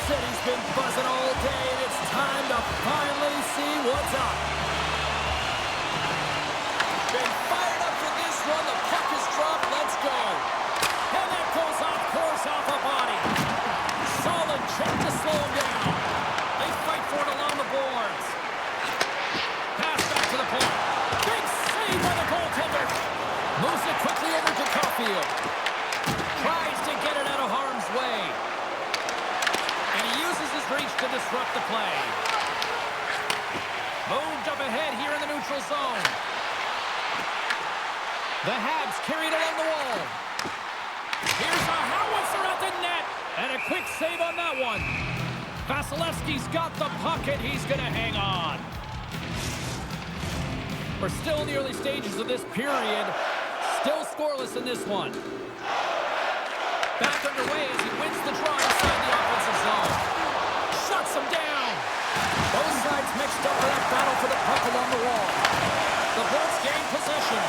said he's been buzzing all day, and it's time to finally see what's up. Been fired up for this one. The puck is dropped. Let's go. And that goes off course, off a body. Solid check to slow him down. They fight for it along the boards. Pass back to the point. Big save by the goaltender. Moves it quickly over to Caulfield. Tries to get it out of harm's way. And he uses his reach to disrupt the play. Moved up ahead here in the neutral zone. The Habs carried along the wall. Here's a howitzer at the net. And a quick save on that one. Vasilevsky's got the puck, and he's going to hang on. We're still in the early stages of this period. Still scoreless in this one. Back underway as he wins the draw inside the offensive zone. Shuts him down. Both sides mixed up for that battle for the puck along the wall. The Bolts gain possession.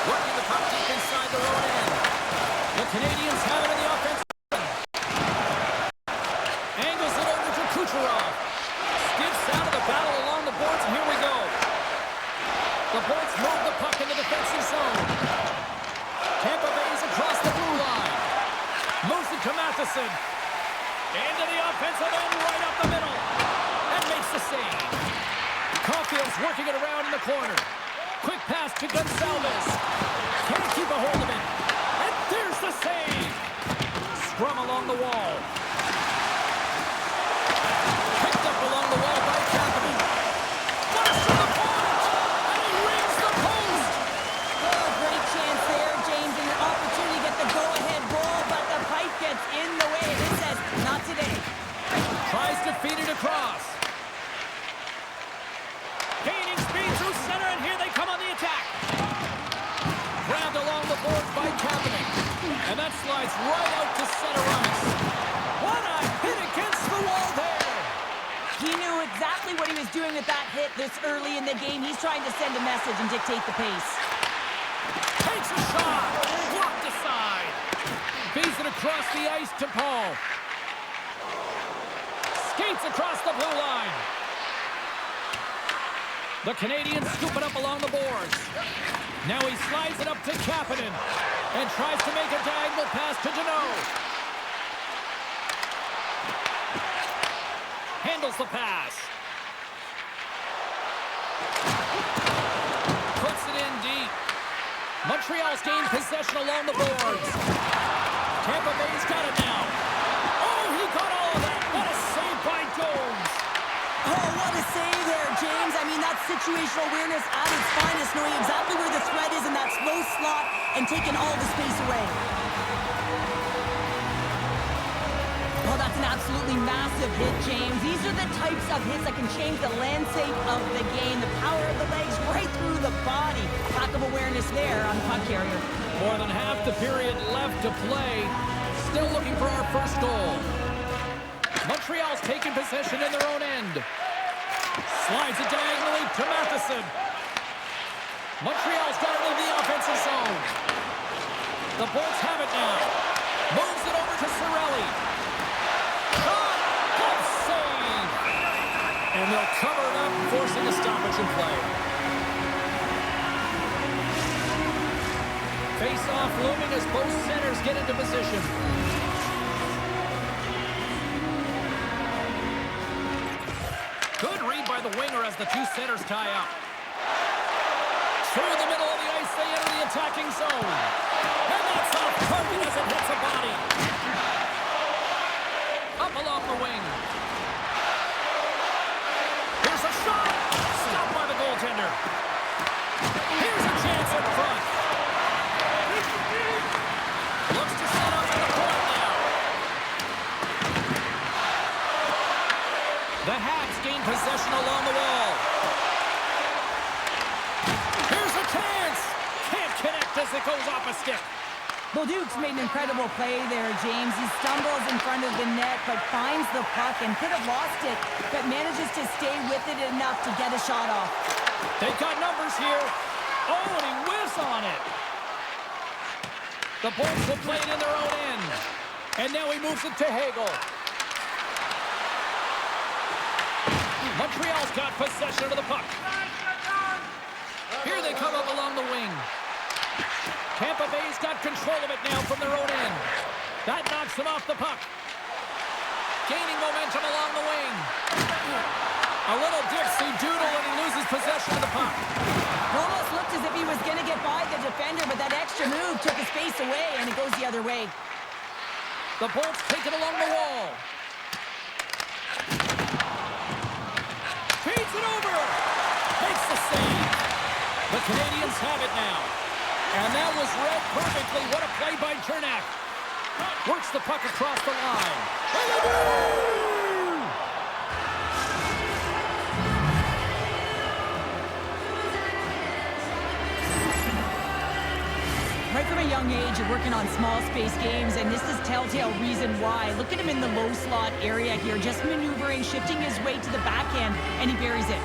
Working the puck deep inside their own end. The Canadians have it in the offensive zone. Angles it over to Kucherov. Skips out of the battle along the boards, and here we go. The Bolts move the puck in the defensive zone. Tampa Bay's across the blue line. Moves it to Matheson. Into the offensive end, right up the middle. And makes the save. Caulfield's working it around in the corner. Quick pass to Gonsalves. Can't keep a hold of it. And there's the save. Scrum along the wall. Picked up along the wall by Kapanen. Flash to the point. And he rings the post. Oh, great chance there, James, and an opportunity to get the go-ahead goal, but the pipe gets in the way. This says, not today. Tries to feed it across. Gaining speed through center, and here they come on the attack. Grabbed along the boards by Kapanen. And that slides right out to center ice. What a hit against the wall there. He knew exactly what he was doing with that hit this early in the game. He's trying to send a message and dictate the pace. Takes a shot. Blocked aside. Feeds it across the ice to Paul. Skates across the blue line. The Canadians scoop it up along the boards. Now he slides it up to Kapanen and tries to make a diagonal pass to Deneau. Handles the pass. Puts it in deep. Montreal's gained possession along the boards. Tampa Bay's got it now. Oh, he got all of that. What a save by Jones. Oh, what a save there, James. I mean, that's situational awareness at its finest, knowing exactly where the threat is in that slow slot and taking all the space away. Oh, that's an absolutely massive hit, James. These are the types of hits that can change the landscape of the game. The power of the legs right through the body. Lack of awareness there on the puck carrier. More than half the period left to play. Still looking for our first goal. Montreal's taking possession in their own end. Slides it diagonally to Matheson. Montreal's got it in the offensive zone. The Bolts have it now. Moves it over to Cirelli. Shot! Good save! And they'll cover it up, forcing a stoppage in play. Face-off looming as both centers get into position. Good read by the winger as the two centers tie up. Through the middle of the ice, they enter the attacking zone. And that's off target as it hits a body. Up along the wing. Here's a shot. Stopped by the goaltender. Here's a chance in front. Looks to set up at the point now. The Habs gain possession along the wall. Here's a chance. Can't connect as it goes off a stick. Well, Duke's made an incredible play there, James. He stumbles in front of the net, but finds the puck and could have lost it, but manages to stay with it enough to get a shot off. They've got numbers here. Oh, and he whiffs on it. The Bolts will play it in their own end. And now he moves it to Hagel. Montreal's got possession of the puck. Here they come up along the wing. Tampa Bay's got control of it now from their own end. That knocks him off the puck. Gaining momentum along the wing. A little dipsy doodle and he loses possession of the puck. It almost looked as if he was going to get by the defender, but that extra move took his face away, and it goes the other way. The Bolts take it along the wall. Feeds it over. Makes the save. The Canadians have it now. And that was read perfectly. What a play by Chernak. Works the puck across the line. Right from a young age, you're working on small space games, and this is telltale reason why. Look at him in the low slot area here, just maneuvering, shifting his way to the backhand, and he buries it.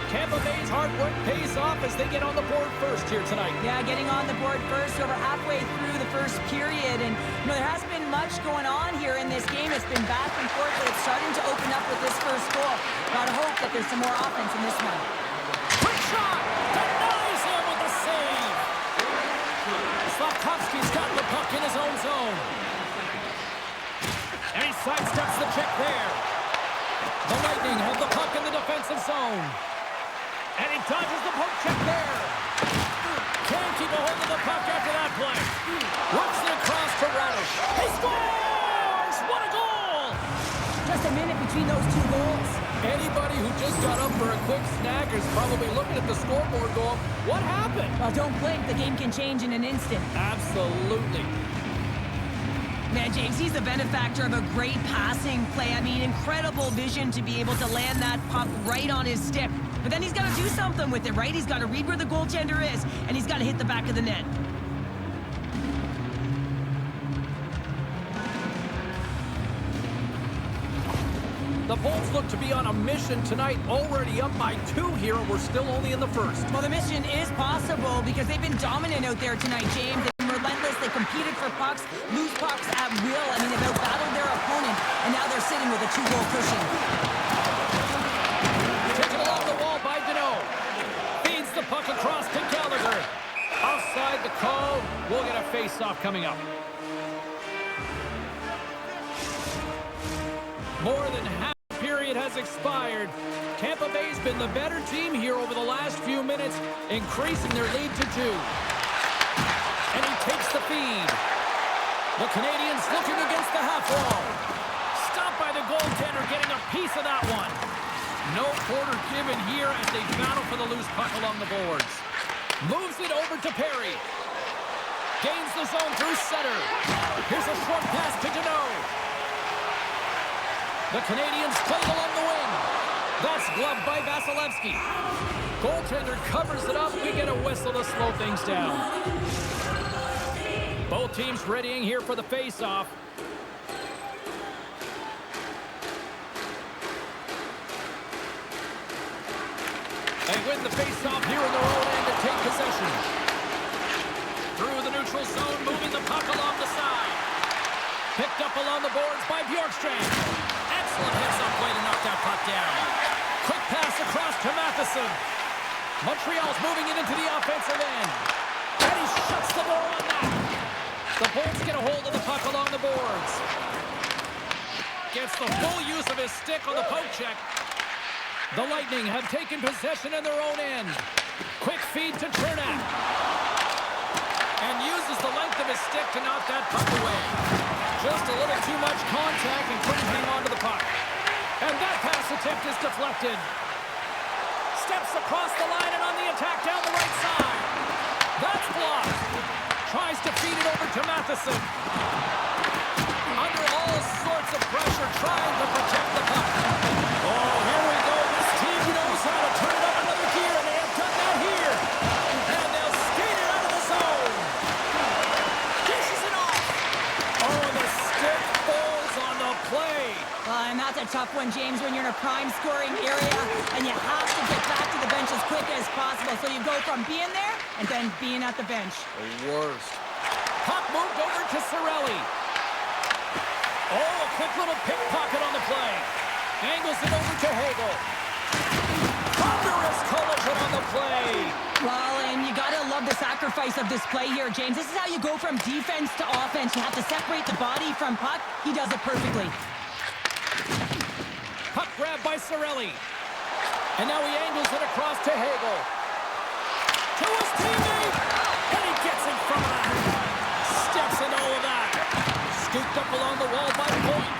Tampa Bay's hard work pays off as they get on the board first here tonight. Yeah, getting on the board first over halfway through the first period. And, there hasn't been much going on here in this game. It's been back and forth, but it's starting to open up with this first goal. Gotta hope that there's some more offense in this one. Quick shot! Denies him with the save! Slavkovsky's got the puck in his own zone. And he sidesteps the check there. The Lightning have the puck in the defensive zone. And he dodges the poke check there. Can't keep a hold of the puck after that play. Works it across to Radish. He scores! What a goal! Just a minute between those two goals. Anybody who just got up for a quick snack is probably looking at the scoreboard going, what happened? Well, don't blink. The game can change in an instant. Absolutely. Man, James, he's the benefactor of a great passing play. I mean, incredible vision to be able to land that puck right on his stick. But then he's got to do something with it, right? He's got to read where the goaltender is, and he's got to hit the back of the net. The Bolts look to be on a mission tonight, already up by 2 here, and we're still only in the first. Well, the mission is possible because they've been dominant out there tonight, James. They've been relentless. They competed for pucks, lose pucks at will. I mean, they've outbattled their opponent, and now they're sitting with a 2-goal cushion. Taken along the wall by Deneau. Feeds the puck across to Gallagher. Offside the call. We'll get a face-off coming up. More than half the period has expired. Tampa Bay's been the better team here over the last few minutes, increasing their lead to 2. And he takes the feed. The Canadians looking against the half wall. Stopped by the goaltender, getting a piece of that one. No quarter given here as they battle for the loose puck along the boards. Moves it over to Perry. Gains the zone through center. Here's a short pass to Deneau. The Canadians play along the wing. That's gloved by Vasilevsky. Goaltender covers it up. We get a whistle to slow things down. Both teams readying here for the face-off. They win the face-off here in their own end to take possession. Through the neutral zone, moving the puck along the side. Picked up along the boards by Bjorkstrand. Excellent heads-up play to knock that puck down. Quick pass across to Matheson. Montreal's moving it into the offensive end. And he shuts the door on that. The Bolts get a hold of the puck along the boards. Gets the full use of his stick on the poke check. The Lightning have taken possession in their own end. Quick feed to Chernak. And uses the length of his stick to knock that puck away. Just a little too much contact and couldn't hang on to the puck. And that pass attempt is deflected. Steps across the line and on the attack down the right side. That's blocked. Tries to feed it over to Matheson. Under all sorts of pressure, trying to protect the puck. Oh, here we go. This team knows how to turn it up another gear, and they have done that here. And they'll skate it out of the zone. Dishes it off. a tough one, James, when you're in a prime scoring area and you have to get back to the bench as quick as possible. So you go from being there and then being at the bench. The worst. Puck moved over to Cirelli. Oh, a quick little pickpocket on the play. Angles it over to Hagel. Thunderous collision on the play. Well, and you gotta love the sacrifice of this play here, James. This is how you go from defense to offense. You have to separate the body from puck. He does it perfectly. Puck grabbed by Cirelli. And now he angles it across to Hagel. To his teammate. And he gets in front of that. Steps into all of that. Scooped up along the wall by Point.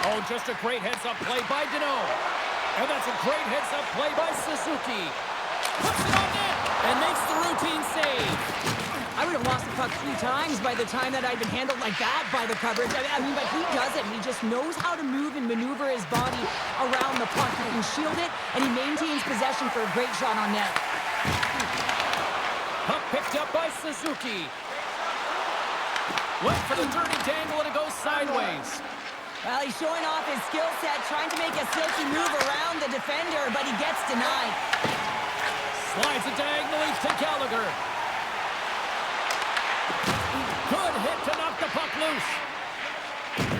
Oh, just a great heads-up play by Dano. And that's a great heads-up play by Suzuki. Puts it on net and makes the routine save. I would have lost the puck 3 times by the time that I'd been handled like that by the coverage. I mean, but he does it. He just knows how to move and maneuver his body around the puck. He can shield it, and he maintains possession for a great shot on net. Puck picked up by Suzuki. Went for the dirty dangle, and it goes sideways. Well, he's showing off his skill set, trying to make a silky move around the defender, but he gets denied. Slides it diagonally to Gallagher. Good hit to knock the puck loose.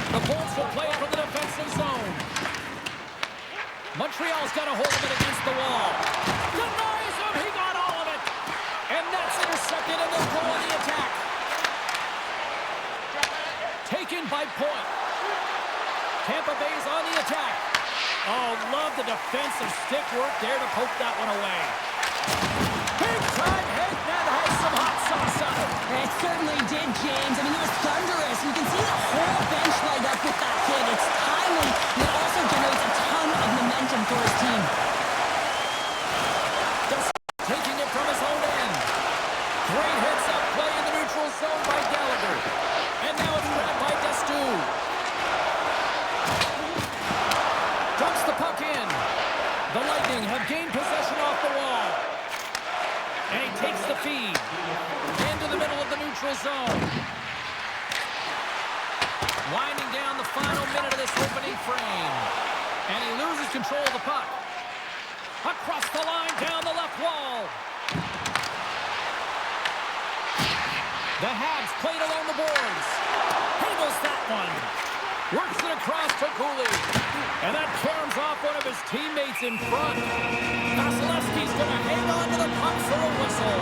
The Bolts will play it from the defensive zone. Montreal's got a hold of it against the wall. Denies him. He got all of it. And that's intercepted, and they'll go on the attack. Taken by Point. Tampa Bay's on the attack. Oh, love the defensive stick work there to poke that one away. Big time hit, that has some hot sauce on it. It certainly did, James. I mean, it was thunderous. You can see the whole bench light up with that hit. It's timely, and it also generates a ton of momentum for his team. Just taking it from his own end. Great heads-up play in the neutral zone by Gallagher. And now it's grabbed by Destu. Dumps the puck in. The Lightning have gained possession off the wall. And he takes the feed into the middle of the neutral zone. Winding down the final minute of this opening frame. And he loses control of the puck. Across the line, down the left wall. The Habs played along the boards. Handles that one. Works it across to Cooley. And that caroms off one of his teammates in front. Vasilevsky's going to hang on to the puck for a whistle.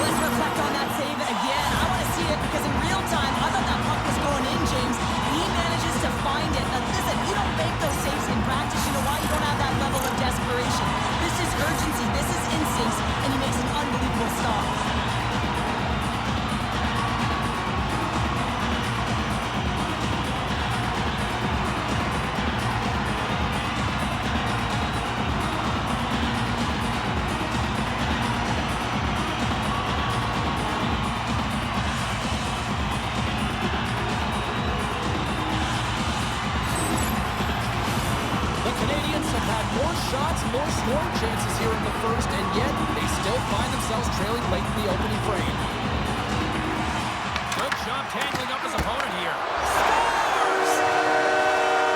Let's reflect on that save again. I want to see it because in real time, I thought that puck was going in, James. And he manages to find it. Now, listen, you don't make those saves in practice. You know why? You don't have that level of desperation. This is urgency. This is instincts. And he makes an unbelievable stop. More scoring chances here in the first, and yet they still find themselves trailing late in the opening frame. Good job tangling up his opponent here. Scores!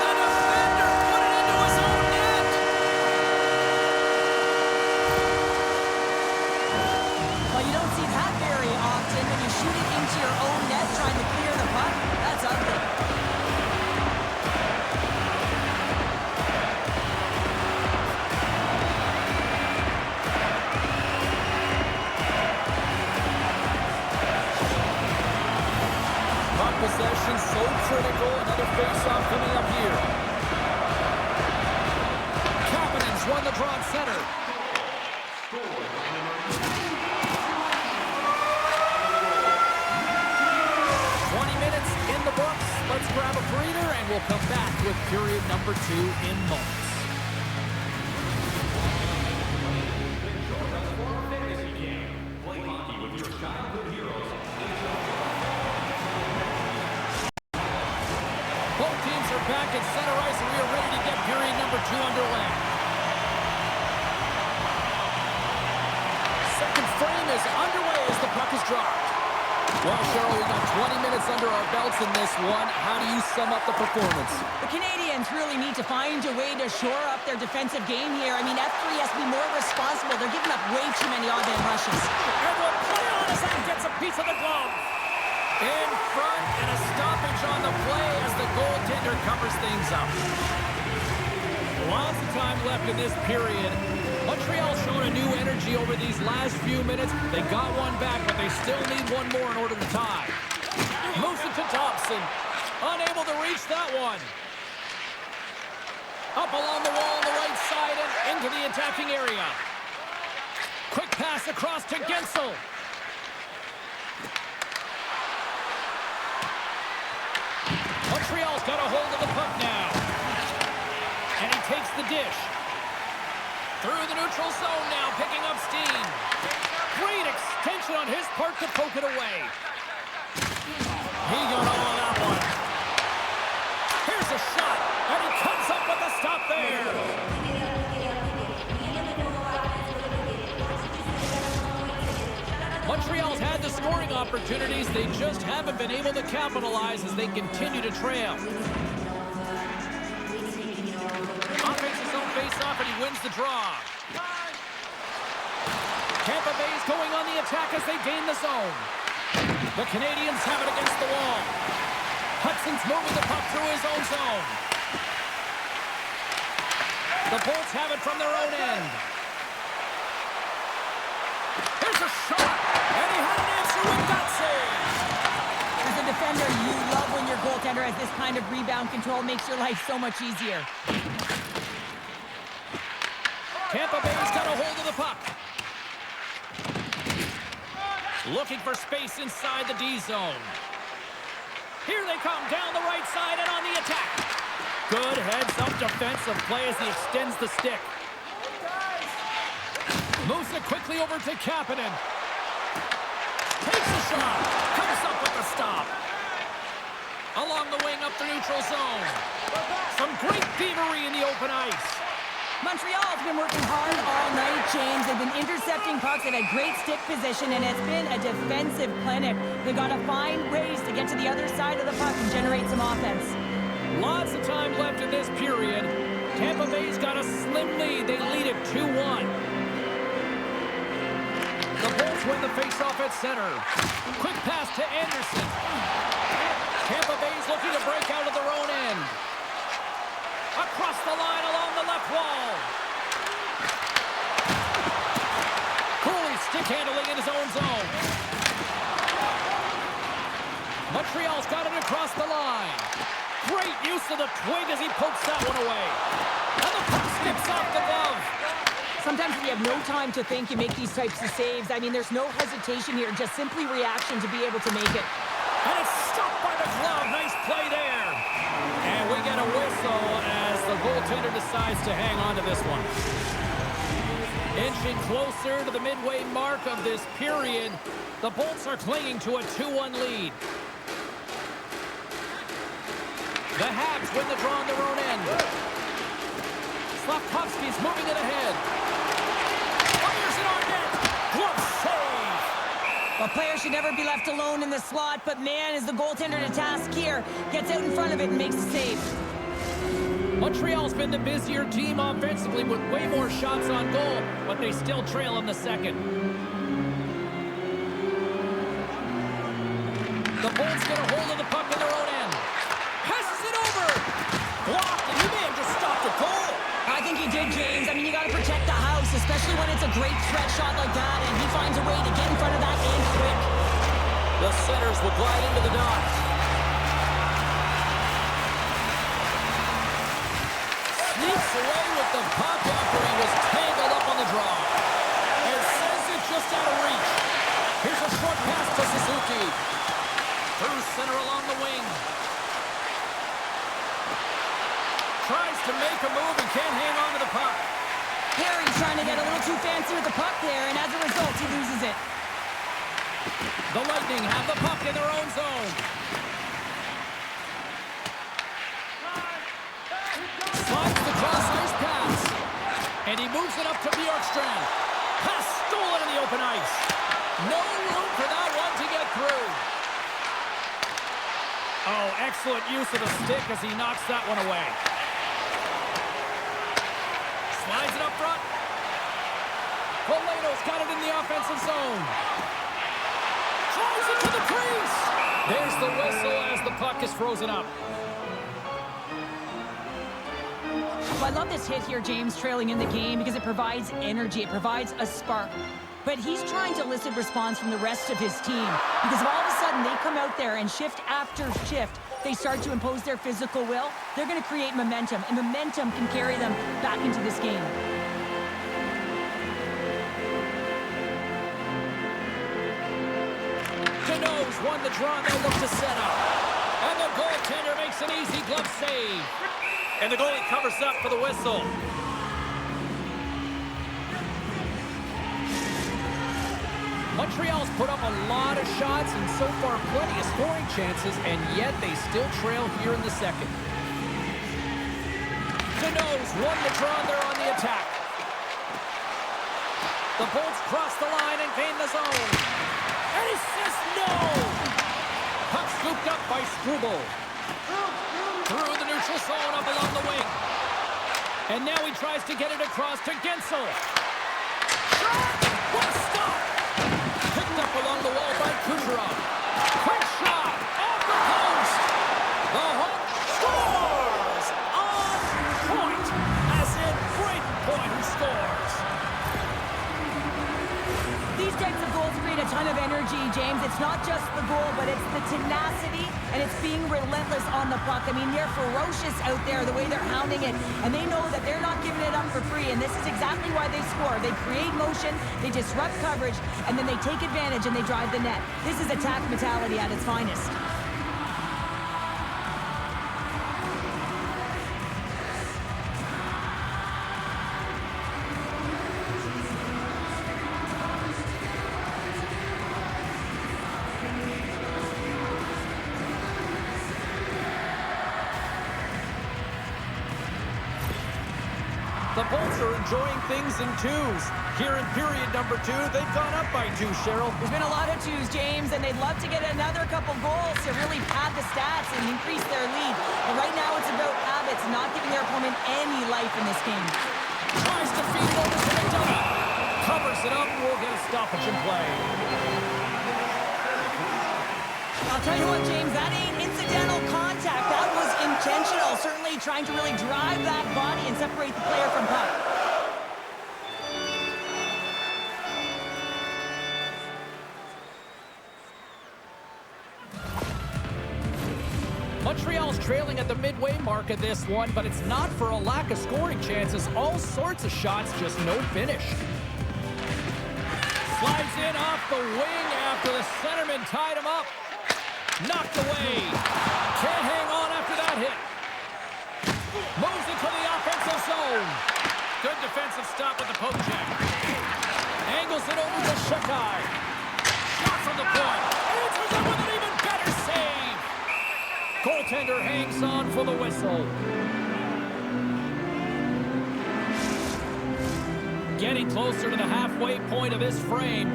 The defender put it into his own net! Well, you don't see that very often when you shoot it into your own net trying to clear the puck. That's ugly. Possession so critical. Another face-off coming up here. Kapanen's won the draw at center. 20 minutes in the books. Let's grab a breather, and we'll come back with period number 2 in moments. Both teams are back at center ice, and we are ready to get period number 2 underway. Second frame is underway as the puck is dropped. Well, Cheryl, we got 20 minutes under our belts in this one. How do you sum up the performance? The Canadians really need to find a way to shore up their defensive game here. I mean, F3 has to be more responsible. They're giving up way too many odd-man rushes. And the play on as that gets a piece of the glove. In front and a stoppage on the play as the goaltender covers things up. Lots of time left in this period. Montreal's shown a new energy over these last few minutes. They got one back, but they still need one more in order to tie. Moves it to Thompson. Unable to reach that one. Up along the wall on the right side and into the attacking area. Quick pass across to Gensel. Montreal's got a hold of the puck now. And he takes the dish. Through the neutral zone now, picking up steam. Great extension on his part to poke it away. He got all on that one. Here's a shot, and he comes up with a stop there. Montreal's had the scoring opportunities. They just haven't been able to capitalize as they continue to trail. Offenses don't face off, and he wins the draw. Tampa Bay's going on the attack as they gain the zone. The Canadians have it against the wall. Hudson's moving the puck through his own zone. The Bolts have it from their own end. Here's a shot, and he had an answer with that save. As a defender, you love when your goaltender has this kind of rebound control. Makes your life so much easier. Tampa Bay's got a hold of the puck. Looking for space inside the D zone. Here they come down the right side and on the attack. Good heads-up defensive play as he extends the stick. Moves it quickly over to Kapanen. Takes a shot. Comes up with the stop. Along the wing up the neutral zone. Some great thievery in the open ice. Montreal's been working hard all night, James. They've been intercepting pucks at a great stick position, and it's been a defensive clinic. They've got to find ways to get to the other side of the puck and generate some offense. Lots of time left in this period. Tampa Bay's got a slim lead. They lead it 2-1. The Bolts win the faceoff at center. Quick pass to Anderson. Tampa Bay's looking to break out of their own end. Across the line along the left wall. Cooley stick handling in his own zone. Montreal's got it across the line. Great use of the twig as he pokes that one away. And the puck skips off the glove. Sometimes when you have no time to think, you make these types of saves. I mean, there's no hesitation here, just simply reaction to be able to make it. And it's stopped by the glove. Nice play there. And we get a whistle as the goaltender decides to hang on to this one. Inching closer to the midway mark of this period, the Bolts are clinging to a 2-1 lead. The Habs win the draw on their own end. Slavkovsky's moving it ahead. Fires it on net. Glove save. A player should never be left alone in the slot, but man, is the goaltender to task here. Gets out in front of it and makes the save. Montreal's been the busier team offensively with way more shots on goal, but they still trail in the second. The Bolts get a hold of the puck in their own end. Passes it over. Blocked, and he may have just stopped a goal. I think he did, James. I mean, you got to protect the house, especially when it's a great threat shot like that, and he finds a way to get in front of that and quick. The centers will glide into the dot. Sneaks away with the puck after he was tangled up on the draw. And sends it just out of reach. Here's a short pass to Suzuki. Through center along the wing. Tries to make a move and can't hang on to the puck. Harry's trying to get a little too fancy with the puck there, and as a result, he loses it. The Lightning have the puck in their own zone. Slides the cross-ice pass. And he moves it up to Bjorkstrand. Pass stolen in the open ice. No room for that one to get through. Oh, excellent use of the stick as he knocks that one away. Slides it up front. Poleto's got it in the offensive zone. Drives it to the crease. There's the whistle as the puck is frozen up. Well, I love this hit here, James, trailing in the game, because it provides energy. It provides a spark. But he's trying to elicit response from the rest of his team, because if all of a sudden they come out there and shift after shift, they start to impose their physical will, they're going to create momentum, and momentum can carry them back into this game. Cano's won the draw, and they look to set up. And the goaltender makes an easy glove save. And the goalie covers up for the whistle. Montreal's put up a lot of shots and so far plenty of scoring chances, and yet they still trail here in the second. Cano's won the draw, and they're on the attack. The Bolts cross the line and gain the zone. And he says no! Puck scooped up by Struble. Through the neutral zone up along the wing. And now he tries to get it across to Gensel. Shot! What a stop! Picked up along the wall by Kucherov. Quick shot! Off the post! The Hawk scores! On point! As in great point who scores! These types of goals create a ton of energy, James. It's not just the goal, but it's the tenacity, and it's being relentless on the puck. I mean, they're ferocious out there, the way they're hounding it, and they know that they're not giving it up for free, and this is exactly why they score. They create motion, they disrupt coverage, and then they take advantage and they drive the net. This is attack mentality at its finest. The Bolts are enjoying things in twos. Here in period number 2, they've gone up by 2, Cheryl. There's been a lot of twos, James, and they'd love to get another couple goals to really pad the stats and increase their lead. But right now it's about habits, not giving their opponent any life in this game. Tries to feed it over to McDonough. Covers it up, we'll get a stoppage in play. I'll tell you what, James, that ain't incidental contact. That was intentional, certainly trying to really drive that body and separate the player from puck. Montreal's trailing at the midway mark of this one, but it's not for a lack of scoring chances. All sorts of shots, just no finish. Slides in off the wing after the centerman tied him up. Knocked away. Can't hang on after that hit. Moves into the offensive zone. Good defensive stop with the poke check. Angles it over to Shakai. Shot from the point. Answers it with an even better save. Goaltender hangs on for the whistle. Getting closer to the halfway point of this frame.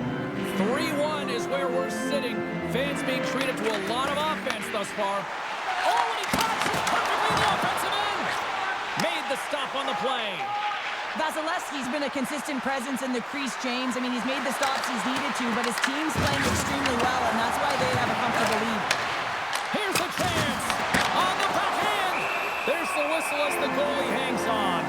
3-1 is where we're sitting. Fans being treated to a lot of offense thus far. Oh, and he pops it perfectly in the offensive end. Made the stop on the play. Vasilevsky's been a consistent presence in the crease, James. I mean, he's made the stops he's needed to, but his team's playing extremely well, and that's why they have a comfortable lead. Here's a chance. On the backhand. There's the whistle as the goalie hangs on.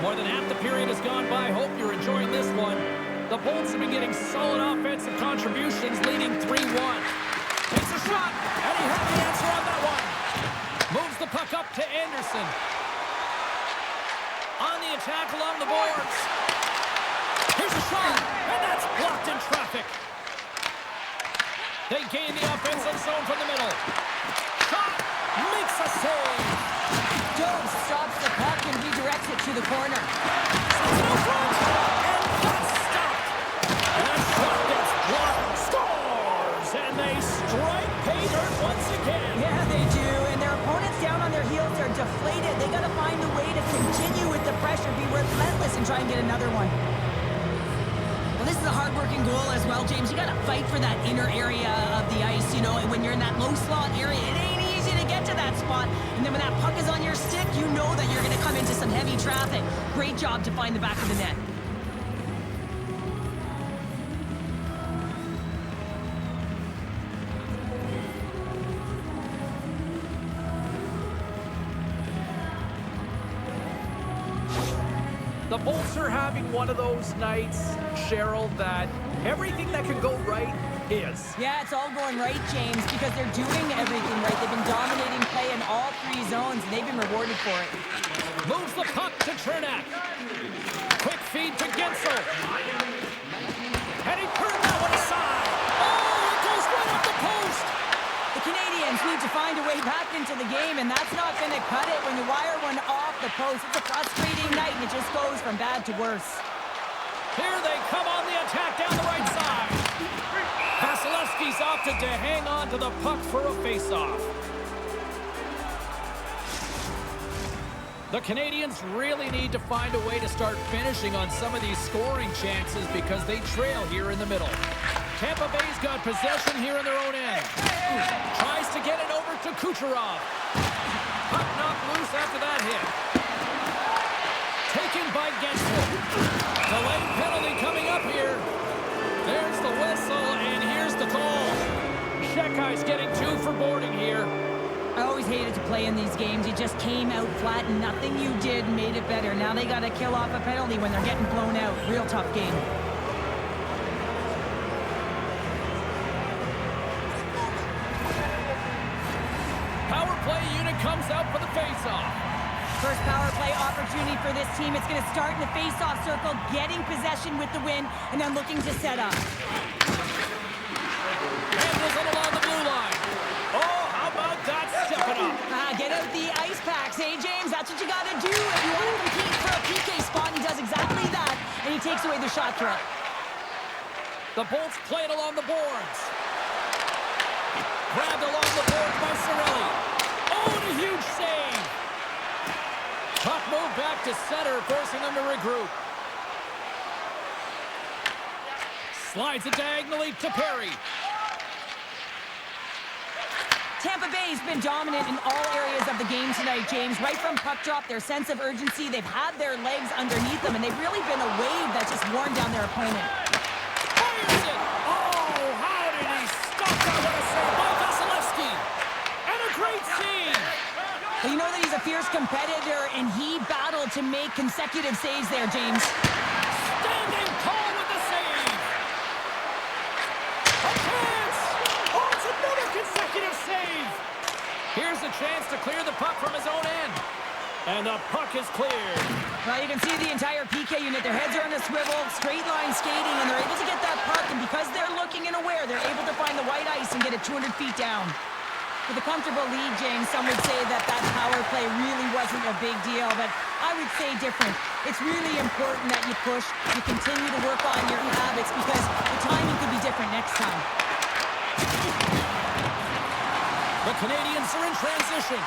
More than half the period has gone by. Hope you're enjoying this one. The Bolts have been getting solid offensive contributions, leading 3-1. Takes a shot, and he had the answer on that one. Moves the puck up to Anderson. On the attack along the boards. Here's a shot, and that's blocked in traffic. They gain the offensive zone from the middle. Shot, makes a save. Jones stops the puck and redirects it to the corner. Sends it out front, and that's stopped. And that shot gets blocked. Scores! And they strike pay dirt once again. Yeah, they do, and they're their opponents down on their heels. They're deflated. They got to find a way to continue with the pressure, be relentless, and try and get another one. Well, this is a hard-working goal as well, James. You got to fight for that inner area of the ice, you know, and when you're in that low slot area, it ain't easy to get to that spot. And then when that puck is on your stick, you know that you're going to come into some heavy traffic. Great job to find the back of the net. The Bolts are having one of those nights, Cheryl, that everything that can go right is. Yeah, it's all going right, James, because they're doing everything right. They've been dominating play in all three zones, and they've been rewarded for it. Moves the puck to Chernak. Quick feed to Gensel. And he turned that one aside. Oh, it goes right off the post. The Canadians need to find a way back into the game, and that's not going to cut it when you wire one off the post. It's a frustrating night, and it just goes from bad to worse. Here they come on the attack down the right side. Vasilevsky's opted to hang on to the puck for a face-off. The Canadians really need to find a way to start finishing on some of these scoring chances because they trail here in the middle. Tampa Bay's got possession here in their own end. Tries to get it over to Kucherov. Puck knocked loose after that hit. Taken by Gensel. Delayed penalty coming up here. There's the whistle, and here's the call. Shekai's getting 2 for boarding here. I always hated to play in these games. You just came out flat, and nothing you did made it better. Now they got to kill off a penalty when they're getting blown out. Real tough game. Power play unit comes out for the face-off. First power play opportunity for this team. It's going to start in the face-off circle, getting possession with the win, and then looking to set up. Handles it along the blue line. Oh, how about that? Step it up. Get out the ice packs, hey, James? That's what you got to do if you want to compete for a PK spot. He does exactly that, and he takes away the shot threat. The Bolts play it along the boards. Grabbed along the boards by Cirelli. Oh, and a huge save. Puck moved back to center, forcing them to regroup. Slides it diagonally to Perry. Tampa Bay's been dominant in all areas of the game tonight, James. Right from puck drop, their sense of urgency, they've had their legs underneath them, and they've really been a wave that's just worn down their opponent. Fires it! Oh, how did he stop that? What a save by Vasilevsky! And a great save! Well, you know that he's a fierce competitor, and he battled to make consecutive saves there, James. Standing tall with the save! A chance! Oh, it's another consecutive save! Here's a chance to clear the puck from his own end. And the puck is cleared. Well, you can see the entire PK unit. Their heads are on a swivel, straight line skating, and they're able to get that puck. And because they're looking and aware, they're able to find the white ice and get it 200 feet down. With a comfortable lead, James, some would say that that power play really wasn't a big deal, but I would say different. It's really important that you push, you continue to work on your habits because the timing could be different next time. The Canadians are in transition.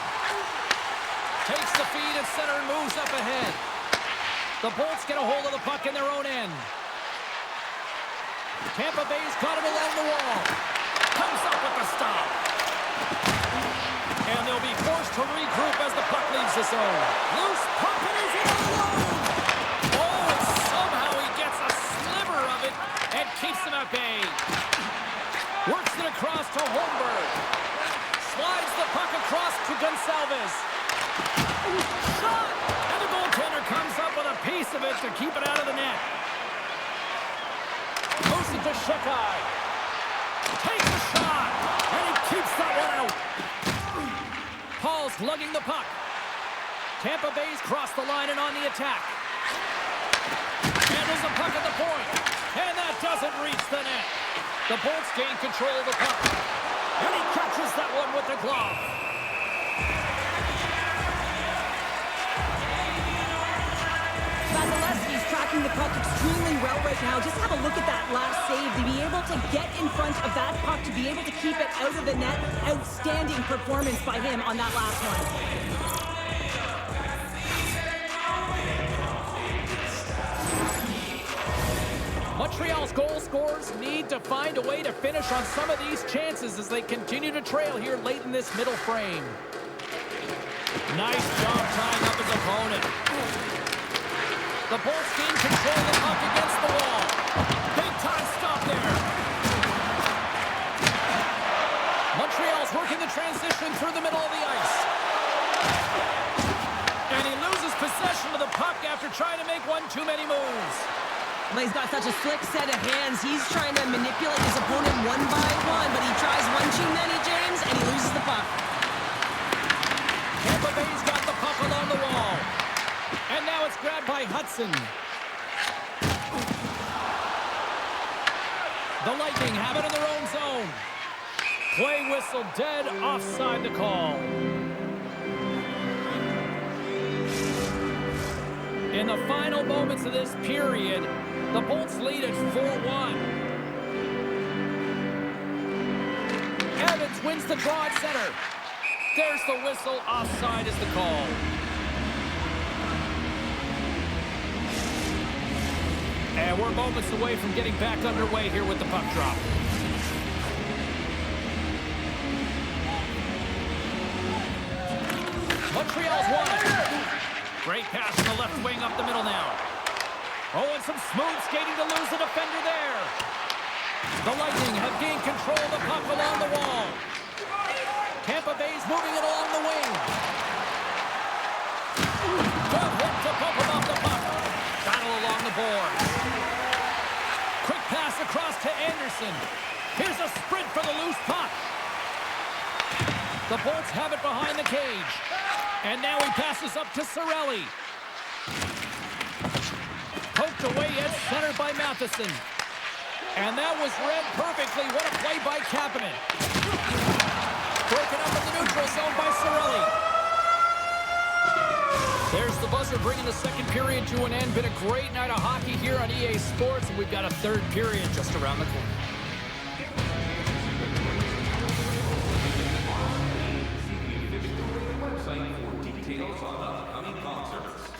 Takes the feed at center and moves up ahead. The Bolts get a hold of the puck in their own end. Tampa Bay's got it along the wall. Comes up with the stop. And they'll be forced to regroup as the puck leaves the zone. Loose puck and he's in alone. Oh, and somehow he gets a sliver of it and keeps them at bay. Works it across to Holmberg. Slides the puck across to Gonsalves. Shot! And the goaltender comes up with a piece of it to keep it out of the net. Moves it to Shekai. Takes a shot. And he keeps that one out. Paul's lugging the puck. Tampa Bay's crossed the line and on the attack. Handles the puck at the point. And that doesn't reach the net. The Bolts gain control of the puck. And he catches that one with the glove. Vasilevsky's tracking moving the puck extremely well right now. Just have a look at that last save. To be able to get in front of that puck, to be able to keep it out of the net, outstanding performance by him on that last one. Montreal's goal scorers need to find a way to finish on some of these chances as they continue to trail here late in this middle frame. Nice job tying up his opponent. The Bolts gain control of the puck against the wall. Big time stop there. Montreal's working the transition through the middle of the ice. And he loses possession of the puck after trying to make one too many moves. Well, he's got such a slick set of hands. He's trying to manipulate his opponent one by one, but he tries one too many, James, and he loses the puck. Tampa Bay's got the puck along the wall. And now it's grabbed by Hudson. The Lightning have it in their own zone. Play whistle dead, offside the call. In the final moments of this period, the Bolts lead at 4-1. Evans wins the draw at center. There's the whistle. Offside is the call. And we're moments away from getting back underway here with the puck drop. Montreal's won it. Great pass from the left wing up the middle now. Oh, and some smooth skating to lose the defender there. The Lightning have gained control of the puck along the wall. Tampa Bay's moving it along the wing. Good hit to bump him off the puck. Battle along the boards. Quick pass across to Anderson. Here's a sprint for the loose puck. The Bolts have it behind the cage. And now he passes up to Cirelli. Poked away at center by Matheson. And that was read perfectly. What a play by Kapanen. Broken up in the neutral zone by Cirelli. There's the buzzer bringing the second period to an end. Been a great night of hockey here on EA Sports. And we've got a third period just around the corner. Details on upcoming concerts.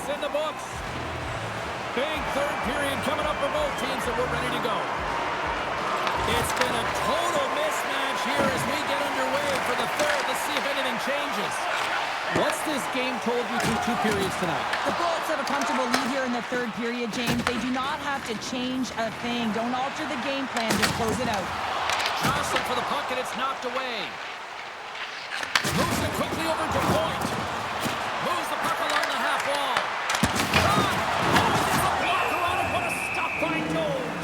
minutes in the books. Big third period coming up for both teams, and we're ready to go. It's been a total mismatch here as we get underway for the third. Let's see if anything changes. What's this game told you through 2 periods tonight? The Bullets have a comfortable lead here in the third period, James. They do not have to change a thing. Don't alter the game plan. Just close it out. Jostling for the puck, and it's knocked away. Moves it quickly over to point. Moves the puck along the half wall. Shot! Oh, there's a blocker on it. What a stop by Jones.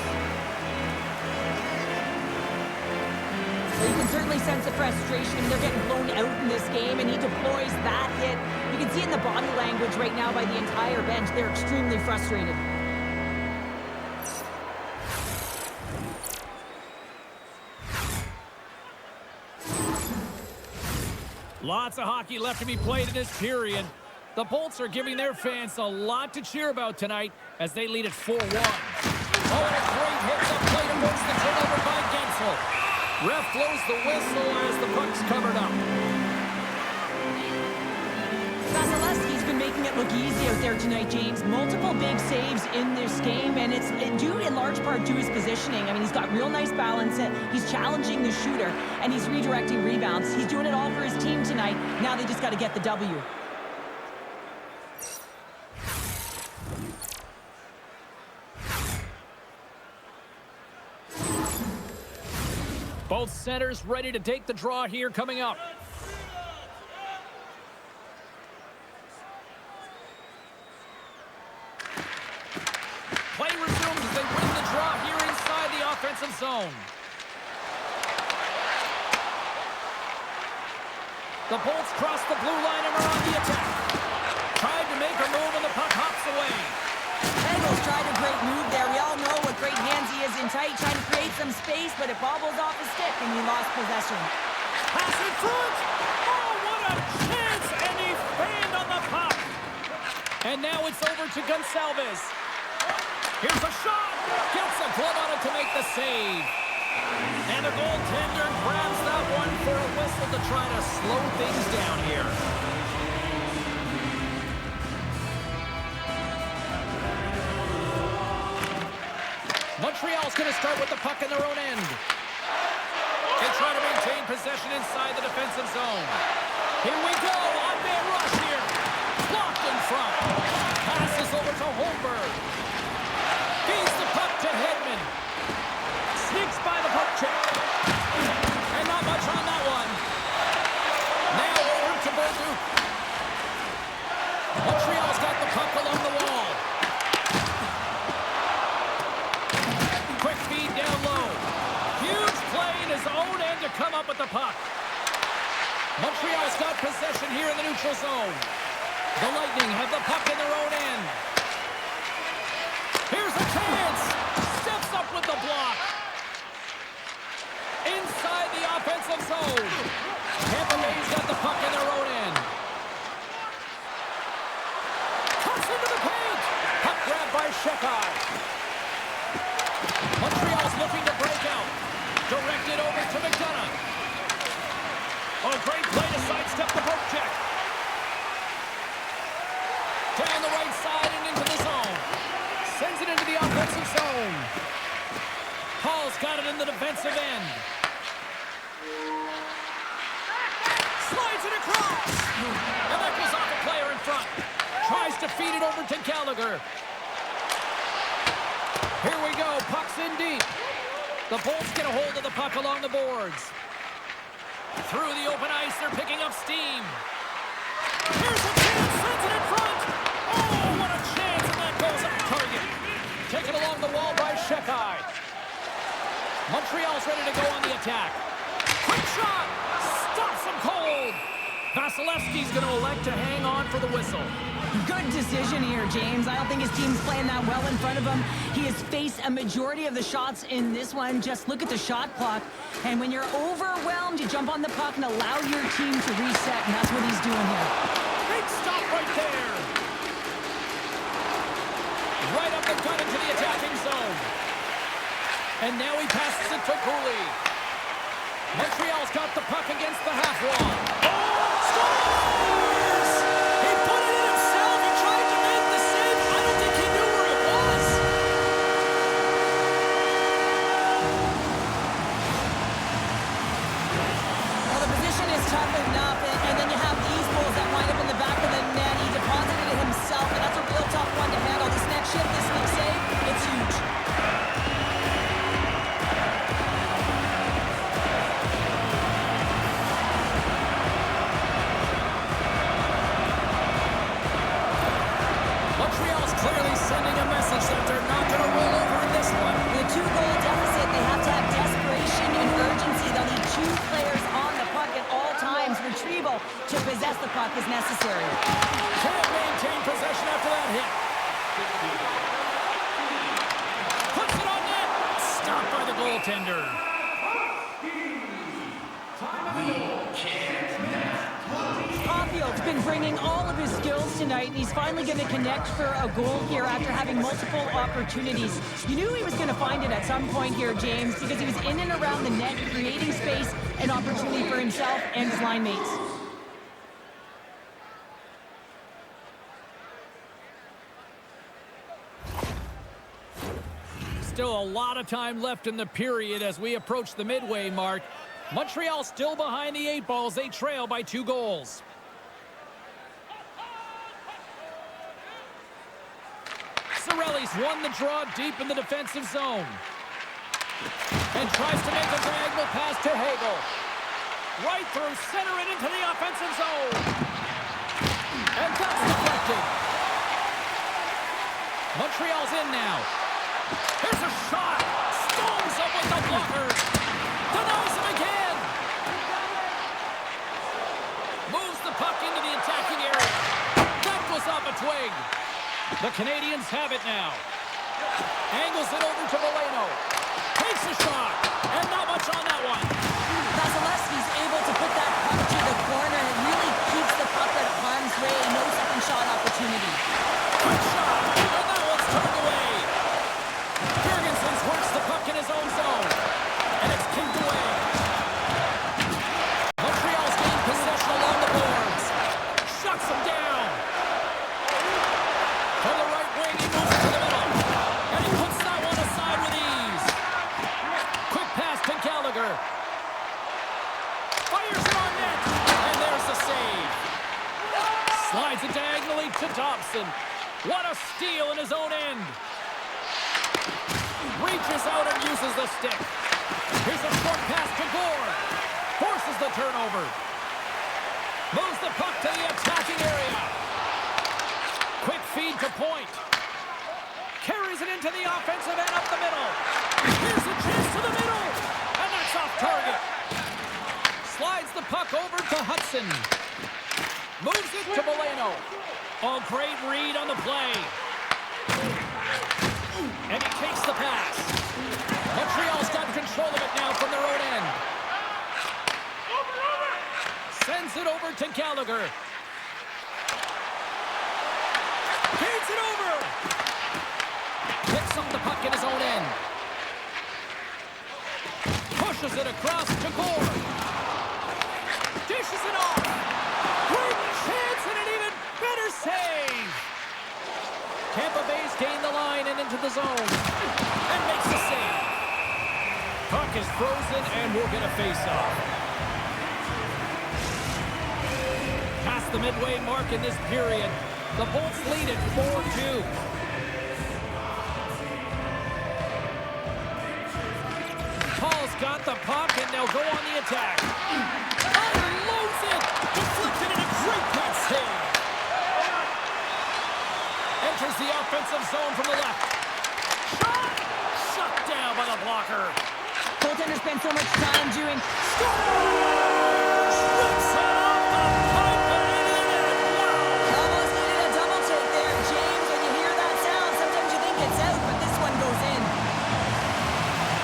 So you can certainly sense the frustration. I mean, they're getting blown out in this game, and he deploys that hit. You can see it in the body language right now by the entire bench. They're extremely frustrated. Lots of hockey left to be played in this period. The Bolts are giving their fans a lot to cheer about tonight as they lead at 4-1. Oh, and a great hit up plate towards the turnover by Gensel. Ref blows the whistle as the puck's covered up. Vasilevsky's been making it look easy out there tonight, James. Multiple big saves in this game, and it's due in large part to his positioning. I mean, he's got real nice balance. He's challenging the shooter, and he's redirecting rebounds. He's doing it all for his team tonight. Now they just got to get the W. Both centers ready to take the draw here coming up. Play resumes as they win the draw here inside the offensive zone. The Bolts cross the blue line and are on the attack. Tried to make a move and the puck hops away. Hengel's tried a great move there. We all know what great hands he is in tight, trying to create some space, but it bobbles off his stick and he lost possession. Pass in front! Oh, what a chance! And he fanned on the puck. And now it's over to Gonçalves. Here's a shot! Gets a glove on it to make the save. And the goaltender grabs that one for a whistle to try to slow things down here. Montreal's going to start with the puck in their own end. They try to maintain possession inside the defensive zone. Here we go. On-man rush here. Blocked in front. Passes over to Holmberg. Feeds the puck to Hedman. Sneaks by the puck check. And not much on that one. Now over to Bolduc. Montreal's got the puck along the wall. Quick feed down low. Huge play in his own end to come up with the puck. Montreal's got possession here in the neutral zone. The Lightning have the puck in their own end. Here's a chance. Steps up with the block. Inside the offensive zone. Tampa Bay's got the puck in their own end. Cuts into the paint. Puck grabbed by Shekai. Montreal's looking to break out. Directed over to McDonough. Oh, great play to sidestep the poke check. Down the right side and into the zone. Sends it into the offensive zone. Hall's got it in the defensive end. Slides it across. And that goes off a player in front. Tries to feed it over to Gallagher. Here we go. Puck's in deep. The Bolts get a hold of the puck along the boards. Through the open ice, they're picking up steam. Here's a chance. Sends it in front. Oh, what a chance. And that goes up target. Taken along the wall by Shekai. Montreal's ready to go on the attack. Quick shot. Stops him cold. Vasilevsky's going to elect to hang on for the whistle. Good decision here, James. I don't think his team's playing that well in front of him. He has faced a majority of the shots in this one. Just look at the shot clock. And when you're overwhelmed, you jump on the puck and allow your team to reset, and that's what he's doing here. Big stop right there. Right up the gut into the attacking zone. And now he passes it to Cooley. Montreal's got the puck against the half wall. Oh, scores! He put it in himself. He tried to make the goaltender. Caulfield's been bringing all of his skills tonight, and he's finally going to connect for a goal here after having multiple opportunities. You knew he was going to find it at some point here, James, because he was in and around the net, creating space and opportunity for himself and his line mates. Still a lot of time left in the period as we approach the midway mark. Montreal still behind the 8 balls. They trail by 2 goals. Cirelli's won the draw deep in the defensive zone. And tries to make a diagonal pass to Hagel. Right through center and into the offensive zone. And that's deflected. Montreal's in now. Here's a shot. Storms up with the blocker. Denies him again. Moves the puck into the attacking area. That goes off a twig. The Canadians have it now. Angles it over to Valeno. Takes a shot. And not much on that one. Vasilevsky's able to put that puck to the corner and really keeps the puck at harm's way. No second shot opportunity. Good shot. And that one's turned away. Jurgensen's works the puck in his own zone. And it's kicked away. Montreal's gained possession along the boards. Shuts him down. From the right wing, he moves to the middle. And he puts that one aside with ease. Quick pass to Gallagher. Fires it on net. And there's the save. Slides it diagonally to Dobson. What a steal in his own end. Reaches out and uses the stick. Here's a short pass to Gore. Forces the turnover. Moves the puck to the attacking area. Quick feed to point. Carries it into the offensive end up the middle. Here's a chance to the middle. And that's off target. Slides the puck over to Hudson. Moves it to Valeno. Oh, great read on the play. And he takes the pass. Montreal's got control of it now from their own end. Sends it over to Gallagher. Feeds it over. Picks up the puck in his own end. Pushes it across to Gore. Dishes it off. Great chance and an even better save. Tampa Bay's gained the line and into the zone. And makes the save. Puck is frozen and we'll get a face-off. Past the midway mark in this period. The Bolts lead at 4-2. Paul's got the puck and they'll go on the attack. Unloads it. Deflected in a great pass save. Enters the offensive zone from the left. Shot! Shut down by the blocker. Goaltender spent so much time doing... Scores! Rips it off the pipe and into the net. Wow! Almost needed a double take there, James. When you hear that sound, sometimes you think it's out, but this one goes in.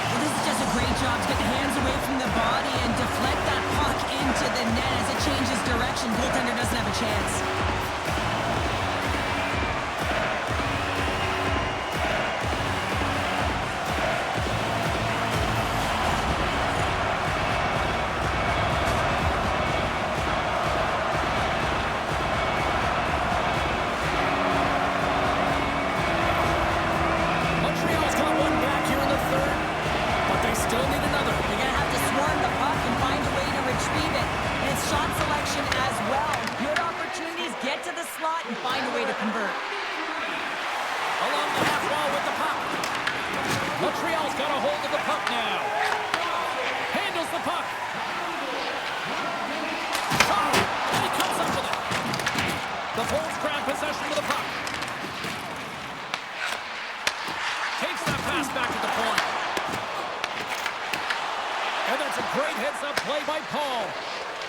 Well, this is just a great job to get the hands away from the body and deflect that puck into the net as it changes direction. Goaltender doesn't have a chance.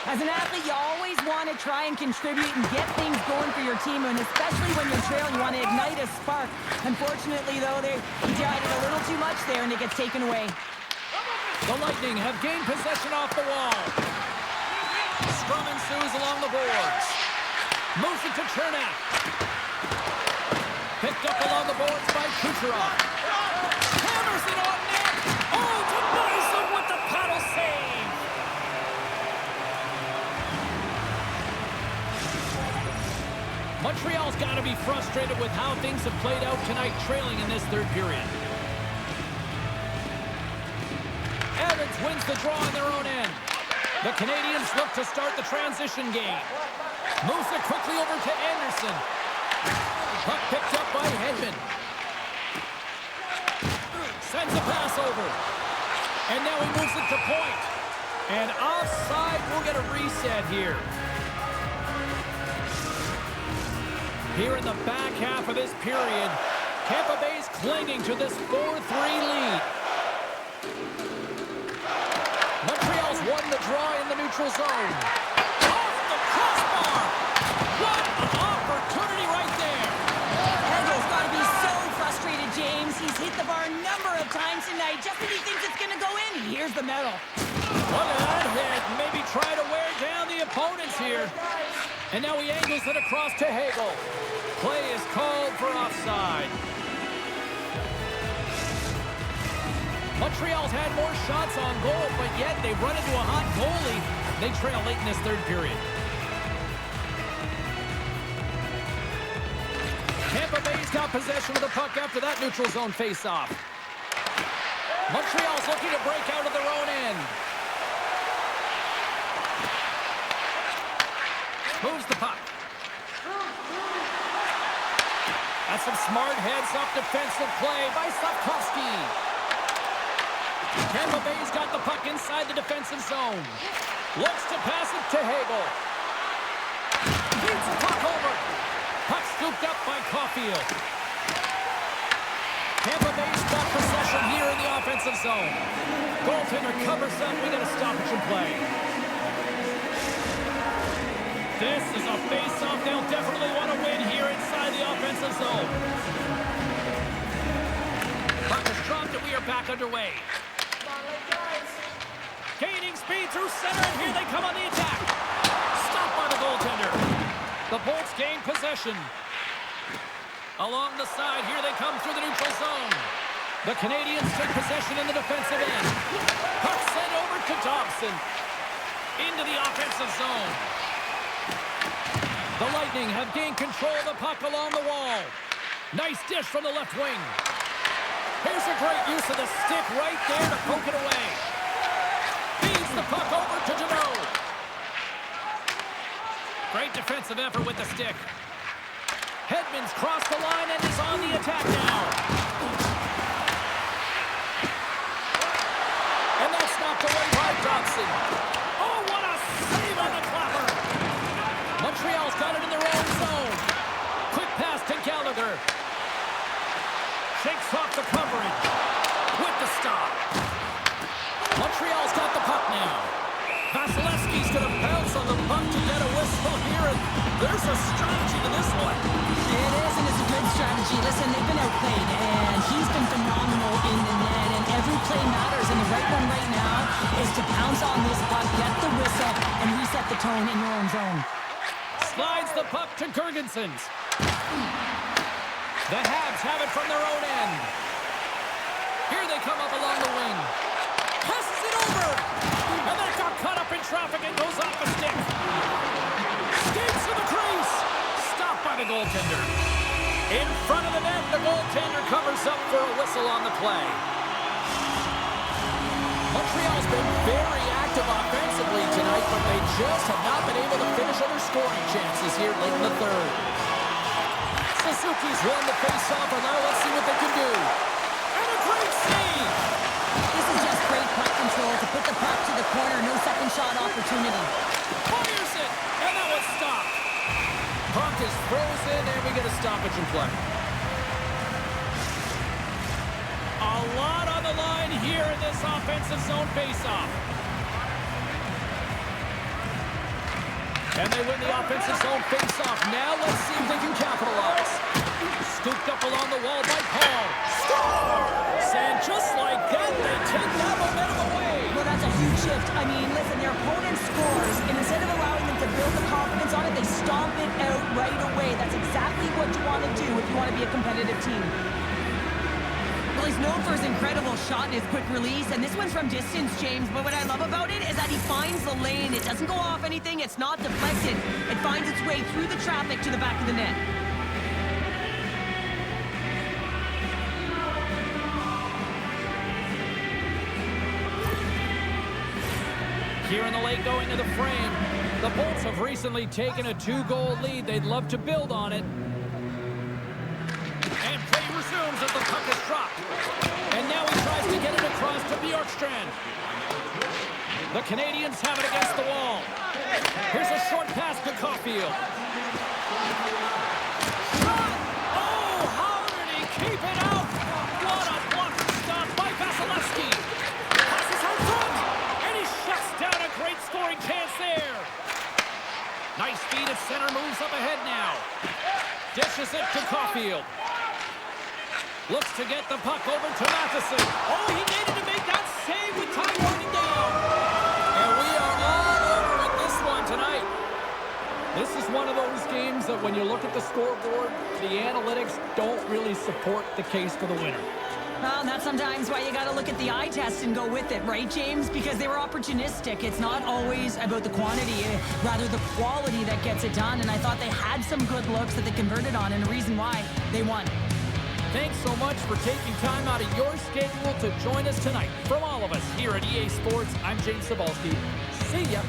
As an athlete, you always want to try and contribute and get things going for your team, and especially when you're trailing, you want to ignite a spark. Unfortunately, though, he tried it a little too much there, and it gets taken away. The Lightning have gained possession off the wall. Scrum ensues along the boards. Moves it to Chernak. Picked up along the boards by Kucherov. Hammers it on net. Oh, denies him with the paddle save. Montreal's got to be frustrated with how things have played out tonight, trailing in this third period. Evans wins the draw on their own end. The Canadians look to start the transition game. Moves it quickly over to Anderson. Puck picked up by Hedman. Sends a pass over. And now he moves it to point. And offside, we'll get a reset here. Here in the back half of this period, Tampa Bay's clinging to this 4-3 lead. Montreal's won the draw in the neutral zone. Off the crossbar! What an opportunity right there! Engel's got to be so frustrated, James. He's hit the bar a number of times tonight just when he thinks it's going to go in. Here's the medal. Look at that hit. Maybe try to wear down the opponents here. And now he angles it across to Hagel. Play is called for offside. Montreal's had more shots on goal, but yet they've run into a hot goalie. They trail late in this third period. Tampa Bay's got possession of the puck after that neutral zone face-off. Montreal's looking to break out of their own end. Moves the puck. That's some smart heads-up defensive play by Slavkovsky. Tampa Bay's got the puck inside the defensive zone. Looks to pass it to Hagel. Beats the puck over. Puck scooped up by Caulfield. Tampa Bay's got possession here in the offensive zone. Goaltender covers up. We got a stoppage in play. This is a face-off they'll definitely want to win here inside the offensive zone. Puck is dropped and we are back underway. Gaining speed through center, and here they come on the attack. Stopped by the goaltender. The Bolts gain possession. Along the side, here they come through the neutral zone. The Canadians take possession in the defensive end. Puck sent over to Thompson. Into the offensive zone. The Lightning have gained control of the puck along the wall. Nice dish from the left wing. Here's a great use of the stick right there to poke it away. Feeds the puck over to Deneau. Great defensive effort with the stick. Hedman's crossed the line and is on the attack now. And that's knocked away by Thompson. Oh, what a save on the clapper. Montreal's got it in their own zone. Quick pass to Gallagher. Shakes off the coverage. With the stop. Montreal's got the puck now. Vasilevsky's going to bounce on the puck to get a whistle here. And there's a strategy to this one. It is, and it's a good strategy. Listen, they've been outplayed, and he's been phenomenal in the net, and every play matters, and the right one right now is to pounce on this puck, get the whistle, and reset the tone in your own zone. Slides the puck to Girgensons. The Habs have it from their own end. Here they come up along the wing. Passes it over. And that got caught up in traffic and goes off a stick. Skates to the crease. Stopped by the goaltender. In front of the net, the goaltender covers up for a whistle on the play. Montreal's been very active offensively tonight, but they just have not been able to finish on their scoring chances here late in the third. Suzuki's won the face-off, and now let's see what they can do. And a great save! This is just great puck control to put the puck to the corner. No second shot opportunity. Fires it! And that was stopped. Puck is frozen, and we get a stoppage in play. A lot on the line here in this offensive zone face-off. And they win the offensive zone face-off. Now let's see if they can capitalize. Scooped up along the wall by Paul. Scores! And just like that, they take that momentum away. shift. I mean, listen, their opponent scores, and instead of allowing them to build the confidence on it, they stomp it out right away. That's exactly what you want to do if you want to be a competitive team. Well, he's known for his incredible shot and his quick release, and this one's from distance, James, but what I love about it is that he finds the lane. It doesn't go off anything. It's not deflected. It finds its way through the traffic to the back of the net. Here in the late going to the frame. The Bolts have recently taken a 2-goal lead. They'd love to build on it. And play resumes as the puck is dropped. And now he tries to get it across to Bjorkstrand. The Canadians have it against the wall. Here's a short pass to Caulfield. Shot! Oh, how did he keep it out? What a block stop by Vasilevsky. Passes out front. And he shuts down a great scoring chance there. Nice feed at center, moves up ahead now. Dishes it to Caulfield. Looks to get the puck over to Matheson. Oh, he needed to make that save with time winding down. And we are all over with this one tonight. This is one of those games that when you look at the scoreboard, the analytics don't really support the case for the winner. Well, that's sometimes why you got to look at the eye test and go with it, right, James? Because they were opportunistic. It's not always about the quantity, rather the quality that gets it done. And I thought they had some good looks that they converted on, and a reason why they won. Thanks so much for taking time out of your schedule to join us tonight. From all of us here at EA Sports, I'm James Cebulski. See ya.